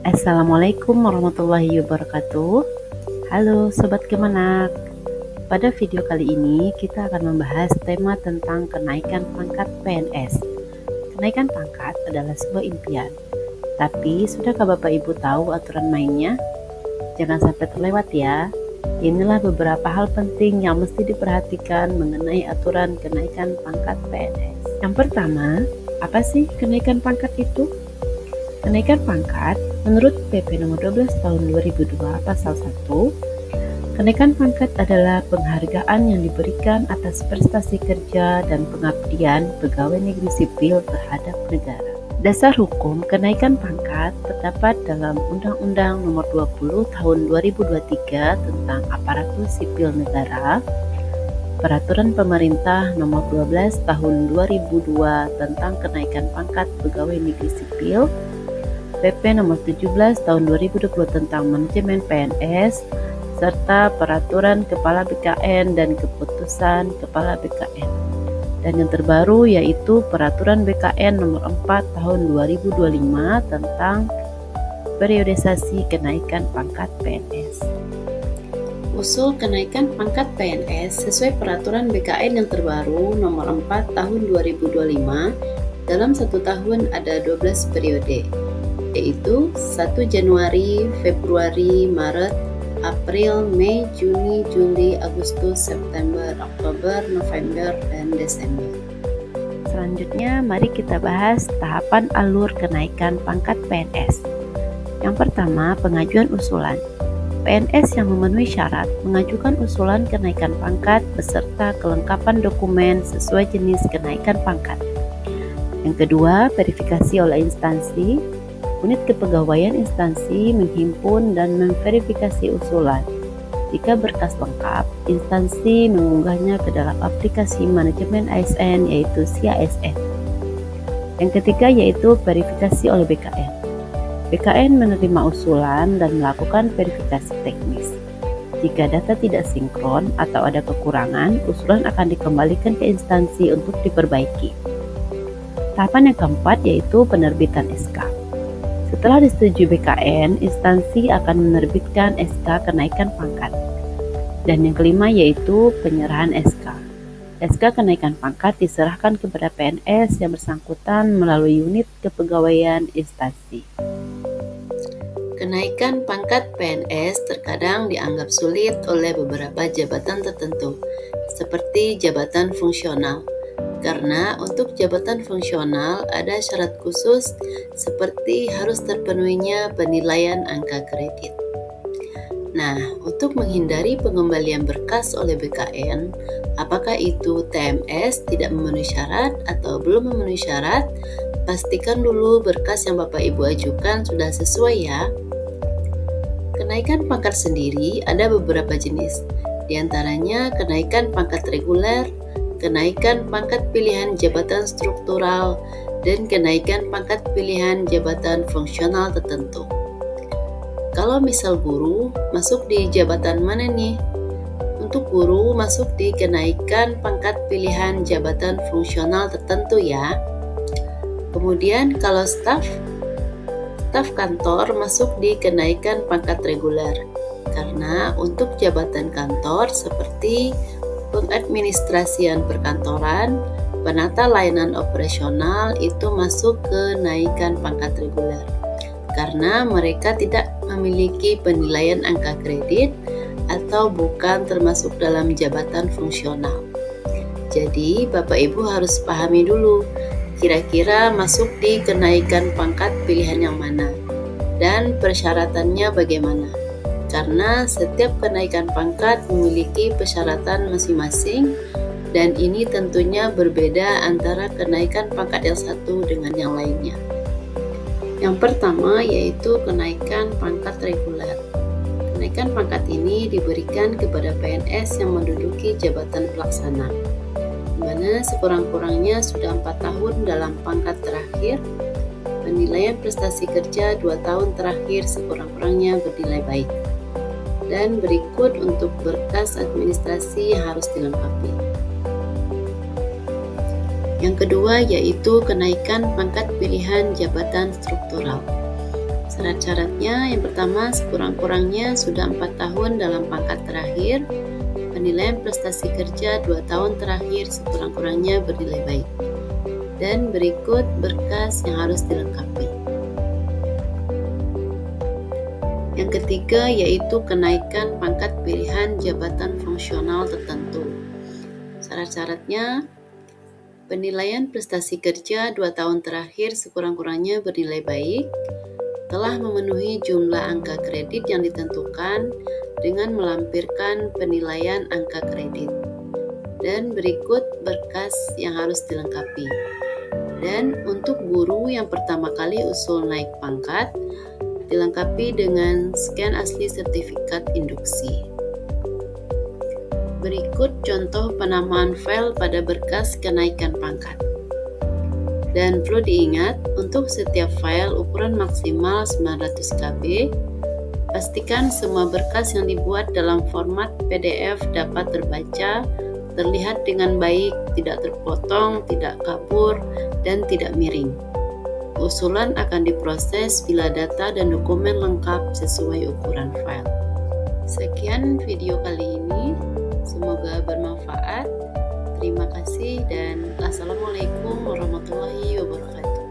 Assalamualaikum warahmatullahi wabarakatuh. Halo Sobat Kemenak. Pada video kali ini kita akan membahas tema tentang kenaikan pangkat PNS. Kenaikan pangkat adalah sebuah impian. Tapi sudahkah Bapak Ibu tahu aturan mainnya? Jangan sampai terlewat ya. Inilah beberapa hal penting yang mesti diperhatikan mengenai aturan kenaikan pangkat PNS. Yang pertama, apa sih kenaikan pangkat itu? Kenaikan pangkat menurut PP nomor 12 tahun 2002 pasal 1, kenaikan pangkat adalah penghargaan yang diberikan atas prestasi kerja dan pengabdian pegawai negeri sipil terhadap negara. Dasar hukum kenaikan pangkat terdapat dalam Undang-Undang nomor 20 tahun 2023 tentang aparatur sipil negara, Peraturan Pemerintah nomor 12 tahun 2002 tentang kenaikan pangkat pegawai negeri sipil, PP nomor 17 tahun 2020 tentang manajemen PNS, serta peraturan Kepala BKN dan keputusan Kepala BKN. Dan yang terbaru yaitu peraturan BKN nomor 4 tahun 2025 tentang periodisasi kenaikan pangkat PNS. Usul kenaikan pangkat PNS sesuai peraturan BKN yang terbaru nomor 4 tahun 2025 dalam 1 tahun ada 12 periode, yaitu 1 Januari, Februari, Maret, April, Mei, Juni, Juli, Agustus, September, Oktober, November, dan Desember. Selanjutnya, mari kita bahas tahapan alur kenaikan pangkat PNS. Yang pertama, pengajuan usulan. PNS yang memenuhi syarat mengajukan usulan kenaikan pangkat beserta kelengkapan dokumen sesuai jenis kenaikan pangkat. Yang kedua, verifikasi oleh instansi. Unit kepegawaian instansi menghimpun dan memverifikasi usulan. Jika berkas lengkap, instansi mengunggahnya ke dalam aplikasi manajemen ASN yaitu SIA ASN. Yang ketiga yaitu verifikasi oleh BKN. BKN menerima usulan dan melakukan verifikasi teknis. Jika data tidak sinkron atau ada kekurangan, usulan akan dikembalikan ke instansi untuk diperbaiki. Tahapan yang keempat yaitu penerbitan SK. Setelah disetujui BKN, instansi akan menerbitkan SK kenaikan pangkat. Dan yang kelima yaitu penyerahan SK. SK kenaikan pangkat diserahkan kepada PNS yang bersangkutan melalui unit kepegawaian instansi. Kenaikan pangkat PNS terkadang dianggap sulit oleh beberapa jabatan tertentu, seperti jabatan fungsional. Karena untuk jabatan fungsional ada syarat khusus seperti harus terpenuhinya penilaian angka kredit. Nah, untuk menghindari pengembalian berkas oleh BKN, apakah itu TMS tidak memenuhi syarat atau belum memenuhi syarat, pastikan dulu berkas yang Bapak Ibu ajukan sudah sesuai ya. Kenaikan pangkat sendiri ada beberapa jenis, diantaranya kenaikan pangkat reguler, kenaikan pangkat pilihan jabatan struktural, dan kenaikan pangkat pilihan jabatan fungsional tertentu. Kalau misal guru, masuk di jabatan mana nih? Untuk guru masuk di kenaikan pangkat pilihan jabatan fungsional tertentu ya. Kemudian kalau staf kantor masuk di kenaikan pangkat reguler. Karena untuk jabatan kantor seperti pengadministrasian perkantoran, penata layanan operasional itu masuk ke kenaikan pangkat reguler karena mereka tidak memiliki penilaian angka kredit atau bukan termasuk dalam jabatan fungsional. Jadi Bapak Ibu harus pahami dulu kira-kira masuk di kenaikan pangkat pilihan yang mana dan persyaratannya bagaimana. Karena setiap kenaikan pangkat memiliki persyaratan masing-masing dan ini tentunya berbeda antara kenaikan pangkat yang satu dengan yang lainnya. Yang pertama yaitu kenaikan pangkat reguler. Kenaikan pangkat ini diberikan kepada PNS yang menduduki jabatan pelaksana, di mana sekurang-kurangnya sudah 4 tahun dalam pangkat terakhir, penilaian prestasi kerja 2 tahun terakhir sekurang-kurangnya bernilai baik. Dan berikut untuk berkas administrasi yang harus dilengkapi. Yang kedua yaitu kenaikan pangkat pilihan jabatan struktural. Syarat-syaratnya yang pertama, sekurang-kurangnya sudah 4 tahun dalam pangkat terakhir, penilaian prestasi kerja 2 tahun terakhir sekurang-kurangnya bernilai baik. Dan berikut berkas yang harus dilengkapi. Yang ketiga yaitu kenaikan pangkat pilihan jabatan fungsional tertentu. Syarat-syaratnya, penilaian prestasi kerja 2 tahun terakhir sekurang-kurangnya bernilai baik, telah memenuhi jumlah angka kredit yang ditentukan dengan melampirkan penilaian angka kredit. Dan berikut berkas yang harus dilengkapi. Dan untuk guru yang pertama kali usul naik pangkat, dilengkapi dengan scan asli sertifikat induksi. Berikut contoh penamaan file pada berkas kenaikan pangkat. Dan perlu diingat, untuk setiap file ukuran maksimal 900 KB, pastikan semua berkas yang dibuat dalam format PDF dapat terbaca, terlihat dengan baik, tidak terpotong, tidak kabur, dan tidak miring. Usulan akan diproses bila data dan dokumen lengkap sesuai ukuran file. Sekian video kali ini, semoga bermanfaat. Terima kasih dan Assalamualaikum warahmatullahi wabarakatuh.